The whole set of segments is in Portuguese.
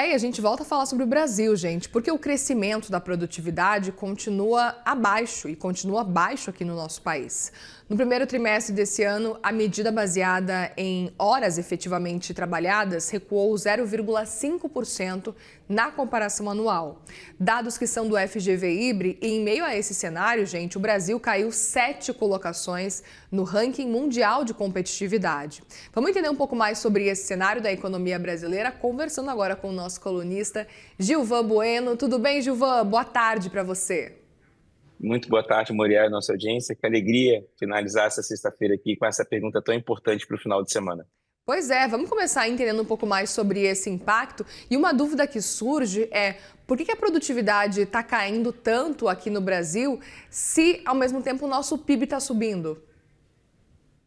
E a gente volta a falar sobre o Brasil, gente, porque o crescimento da produtividade continua abaixo e continua baixo aqui no nosso país. No primeiro trimestre desse ano, a medida baseada em horas efetivamente trabalhadas recuou 0,5% na comparação anual. Dados que são do FGV-IBRE, e em meio a esse cenário, gente, o Brasil caiu 7 colocações no ranking mundial de competitividade. Vamos entender um pouco mais sobre esse cenário da economia brasileira, conversando agora com o nosso colunista Gilvan Bueno. Tudo bem, Gilvan? Boa tarde para você. Muito boa tarde, Moriá e nossa audiência. Que alegria finalizar essa sexta-feira aqui com essa pergunta tão importante para o final de semana. Pois é, vamos começar entendendo um pouco mais sobre esse impacto. E uma dúvida que surge é por que a produtividade está caindo tanto aqui no Brasil se, ao mesmo tempo, o nosso PIB está subindo?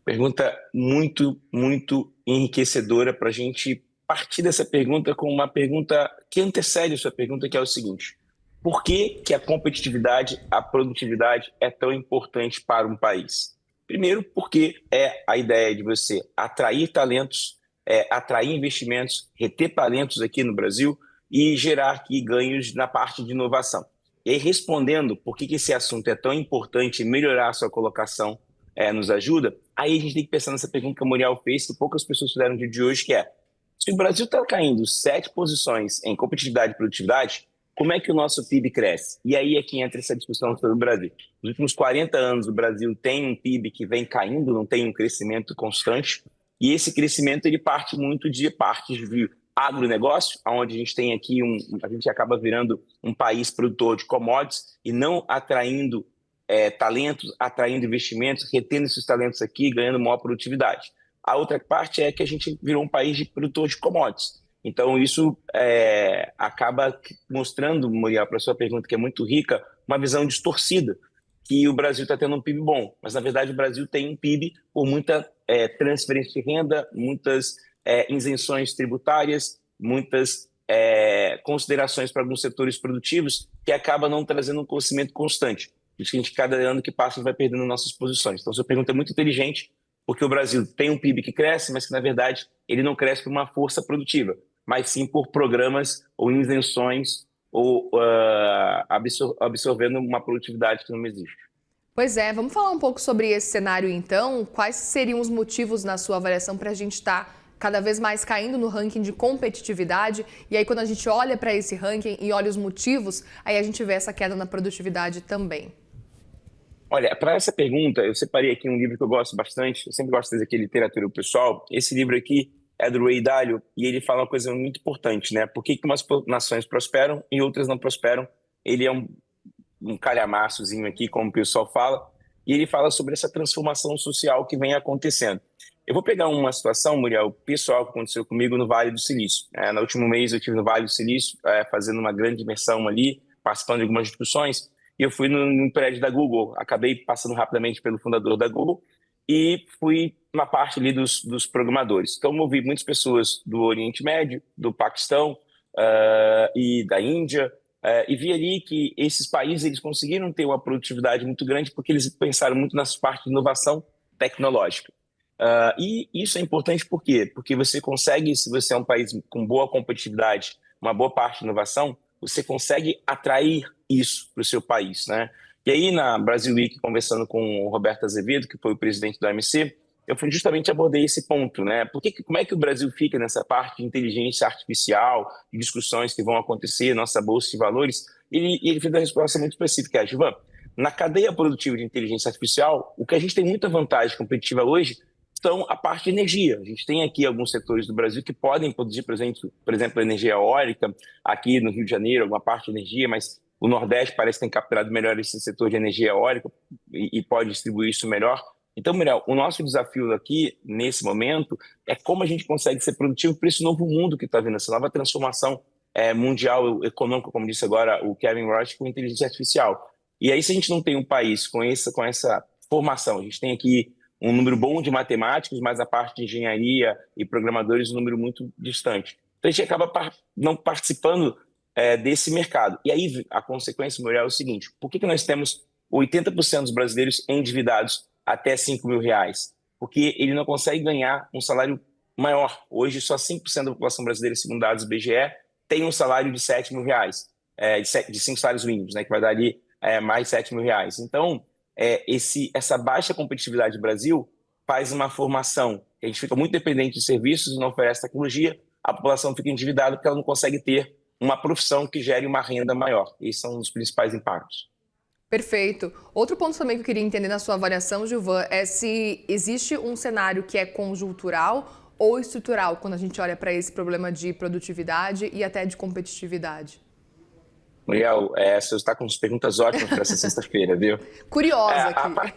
Pergunta muito enriquecedora para a gente partir dessa pergunta com uma pergunta que antecede a sua pergunta, que é o seguinte: por que a competitividade, a produtividade é tão importante para um país? Primeiro, porque é a ideia de você atrair talentos, atrair investimentos, reter talentos aqui no Brasil e gerar aqui ganhos na parte de inovação. E aí, respondendo por que esse assunto é tão importante e melhorar a sua colocação nos ajuda, aí a gente tem que pensar nessa pergunta que a Muriel fez, que poucas pessoas fizeram no dia de hoje, que é: se o Brasil está caindo 7 posições em competitividade e produtividade, como é que o nosso PIB cresce? E aí é que entra essa discussão sobre o Brasil. Nos últimos 40 anos, o Brasil tem um PIB que vem caindo, não tem um crescimento constante, e esse crescimento ele parte muito de partes de agronegócio, onde a gente tem aqui a gente acaba virando um país produtor de commodities e não atraindo talentos, atraindo investimentos, retendo esses talentos aqui, ganhando maior produtividade. A outra parte é que a gente virou um país de produtor de commodities. Então, isso acaba mostrando, Muriel, para a sua pergunta, que é muito rica, uma visão distorcida, que o Brasil está tendo um PIB bom. Mas, na verdade, o Brasil tem um PIB por muita transferência de renda, muitas isenções tributárias, muitas considerações para alguns setores produtivos, que acaba não trazendo um crescimento constante. Por isso que a gente, cada ano que passa, vai perdendo nossas posições. Então, sua pergunta é muito inteligente, porque o Brasil tem um PIB que cresce, mas que, na verdade, ele não cresce por uma força produtiva, mas sim por programas ou isenções ou absorvendo uma produtividade que não existe. Pois é, vamos falar um pouco sobre esse cenário então. Quais seriam os motivos, na sua avaliação, para a gente estar cada vez mais caindo no ranking de competitividade? E aí, quando a gente olha para esse ranking e olha os motivos, aí a gente vê essa queda na produtividade também. Olha, para essa pergunta, eu separei aqui um livro que eu gosto bastante, eu sempre gosto de trazer aqui literatura pessoal. Esse livro aqui é do Ray Dalio e ele fala uma coisa muito importante, né? Por que umas nações prosperam e outras não prosperam? Ele é um calhamaçozinho aqui, como o pessoal fala, e ele fala sobre essa transformação social que vem acontecendo. Eu vou pegar uma situação, Muriel, pessoal, que aconteceu comigo no Vale do Silício. No último mês eu estive no Vale do Silício, fazendo uma grande imersão ali, participando de algumas discussões, e eu fui num prédio da Google. Acabei passando rapidamente pelo fundador da Google e fui na parte ali dos programadores. Então, eu ouvi muitas pessoas do Oriente Médio, do Paquistão e da Índia, e vi ali que esses países eles conseguiram ter uma produtividade muito grande porque eles pensaram muito nessa parte de inovação tecnológica. E isso é importante por quê? Porque você consegue, se você é um país com boa competitividade, uma boa parte de inovação, você consegue atrair isso para o seu país, né? E aí, na Brasil Week, conversando com o Roberto Azevedo, que foi o presidente do OMC, eu justamente abordei esse ponto, né? Como é que o Brasil fica nessa parte de inteligência artificial, de discussões que vão acontecer, nossa bolsa de valores? E ele fez uma resposta muito específica, Gilvan. Na cadeia produtiva de inteligência artificial, o que a gente tem muita vantagem competitiva hoje são a parte de energia. A gente tem aqui alguns setores do Brasil que podem produzir, por exemplo, energia eólica, aqui no Rio de Janeiro, alguma parte de energia, mas o Nordeste parece que tem capturado melhor esse setor de energia eólica e pode distribuir isso melhor. Então, Muriel, o nosso desafio aqui, nesse momento, é como a gente consegue ser produtivo para esse novo mundo que está vindo, essa nova transformação mundial, econômica, como disse agora o Kevin Roche, com inteligência artificial. E aí, se a gente não tem um país com essa formação, a gente tem aqui um número bom de matemáticos, mas a parte de engenharia e programadores um número muito distante. Então, a gente acaba não participando desse mercado. E aí, a consequência, Muriel, é o seguinte: por que nós temos 80% dos brasileiros endividados até R$ 5.000? Porque ele não consegue ganhar um salário maior. Hoje, só 5% da população brasileira, segundo dados do IBGE, tem um salário de R$ 7.000, de 5 salários mínimos, né, que vai dar ali mais R$ 7.000. Então, essa baixa competitividade do Brasil faz uma formação que a gente fica muito dependente de serviços e não oferece tecnologia, a população fica endividada porque ela não consegue ter uma profissão que gere uma renda maior. Esses são os principais impactos. Perfeito. Outro ponto também que eu queria entender na sua avaliação, Gilvan, é se existe um cenário que é conjuntural ou estrutural quando a gente olha para esse problema de produtividade e até de competitividade. Muriel, você está com as perguntas ótimas para essa sexta-feira, viu? Curiosa aqui.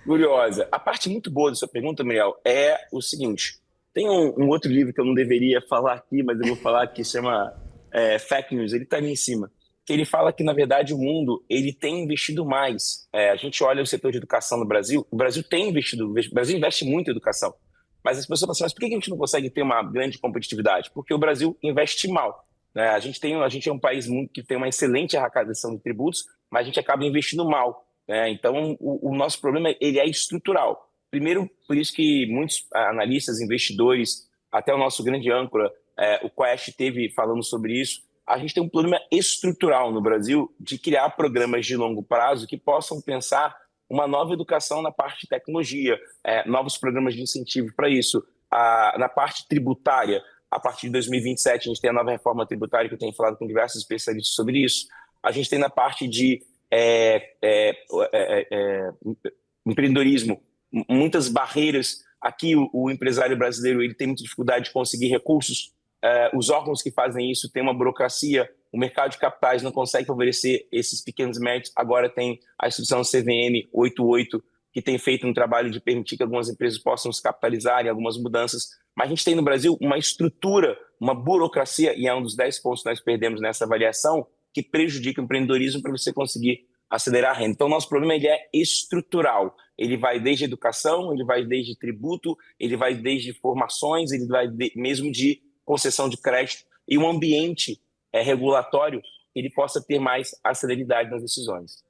Curiosa. A parte muito boa da sua pergunta, Muriel, é o seguinte. Tem um outro livro que eu não deveria falar aqui, mas eu vou falar, que se chama Fake News. Ele está ali em cima. Que ele fala que, na verdade, o mundo ele tem investido mais. A gente olha o setor de educação no Brasil, o Brasil tem investido, o Brasil investe muito em educação. Mas as pessoas falam assim, mas por que a gente não consegue ter uma grande competitividade? Porque o Brasil investe mal. Né? A gente é um país que tem uma excelente arrecadação de tributos, mas a gente acaba investindo mal. Né? Então, o nosso problema ele é estrutural. Primeiro, por isso que muitos analistas, investidores, até o nosso grande âncora, o Quest, teve falando sobre isso. A gente tem um problema estrutural no Brasil de criar programas de longo prazo que possam pensar uma nova educação na parte de tecnologia, novos programas de incentivo para isso. Na parte tributária, a partir de 2027, a gente tem a nova reforma tributária, que eu tenho falado com diversos especialistas sobre isso. A gente tem na parte de empreendedorismo, muitas barreiras. Aqui o empresário brasileiro ele tem muita dificuldade de conseguir recursos. Os órgãos que fazem isso têm uma burocracia, o mercado de capitais não consegue favorecer esses pequenos médios. Agora tem a instituição CVM 88, que tem feito um trabalho de permitir que algumas empresas possam se capitalizarem, algumas mudanças. Mas a gente tem no Brasil uma estrutura, uma burocracia, e é um dos 10 pontos que nós perdemos nessa avaliação, que prejudica o empreendedorismo para você conseguir acelerar a renda. Então, o nosso problema ele é estrutural. Ele vai desde educação, ele vai desde tributo, ele vai desde formações, ele vai mesmo de concessão de crédito e um ambiente regulatório que ele possa ter mais celeridade nas decisões.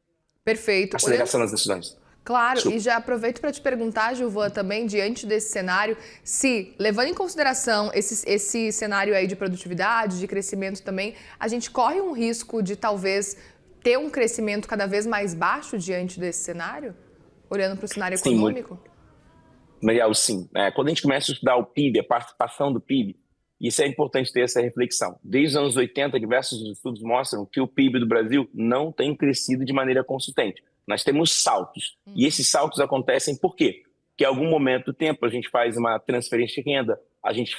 Perfeito. Aceleração nas decisões. Claro, e já aproveito para te perguntar, Gilvan, também, diante desse cenário, se, levando em consideração esse cenário aí de produtividade, de crescimento também, a gente corre um risco de talvez ter um crescimento cada vez mais baixo diante desse cenário? Olhando para o cenário econômico? Muriel, sim. Quando a gente começa a estudar o PIB, a participação do PIB, isso é importante ter essa reflexão. Desde os anos 80, diversos estudos mostram que o PIB do Brasil não tem crescido de maneira consistente. Nós temos saltos. E esses saltos acontecem por quê? Porque em algum momento do tempo a gente faz uma transferência de renda, a gente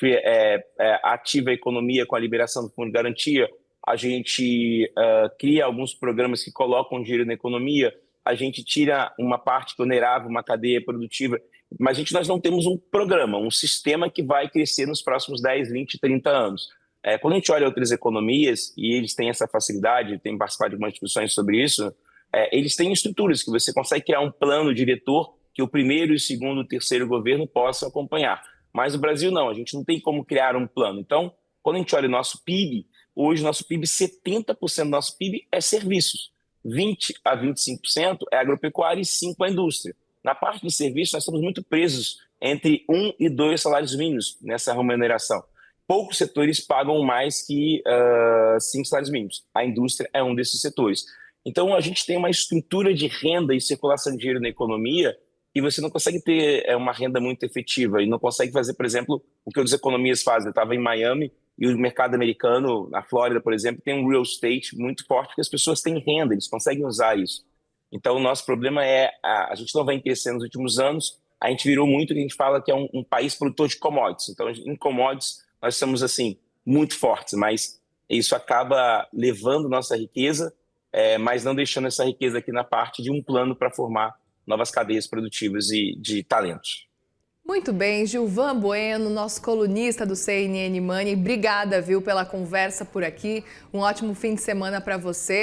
ativa a economia com a liberação do fundo de garantia, a gente cria alguns programas que colocam dinheiro na economia, a gente tira uma parte que onerava uma cadeia produtiva, mas nós não temos um programa, um sistema que vai crescer nos próximos 10, 20, 30 anos. Quando a gente olha outras economias, e eles têm essa facilidade, têm participado de algumas discussões sobre isso, eles têm estruturas que você consegue criar um plano diretor que o primeiro, o segundo, o terceiro governo possam acompanhar. Mas o Brasil não, a gente não tem como criar um plano. Então, quando a gente olha o nosso PIB, hoje nosso PIB, 70% do nosso PIB é serviços, 20% a 25% é agropecuária e 5% é indústria. Na parte de serviços, nós estamos muito presos entre 1 e 2 salários mínimos nessa remuneração. Poucos setores pagam mais que 5 salários mínimos. A indústria é um desses setores. Então, a gente tem uma estrutura de renda e circulação de dinheiro na economia e você não consegue ter uma renda muito efetiva e não consegue fazer, por exemplo, o que outras economias fazem. Eu estava em Miami e o mercado americano, na Flórida, por exemplo, tem um real estate muito forte porque as pessoas têm renda, eles conseguem usar isso. Então, o nosso problema a gente não vem crescendo nos últimos anos, a gente virou muito o que a gente fala que é um país produtor de commodities. Então, em commodities, nós somos, assim, muito fortes, mas isso acaba levando nossa riqueza, mas não deixando essa riqueza aqui na parte de um plano para formar novas cadeias produtivas e de talentos. Muito bem, Gilvan Bueno, nosso colunista do CNN Money, obrigada, viu, pela conversa por aqui. Um ótimo fim de semana para você.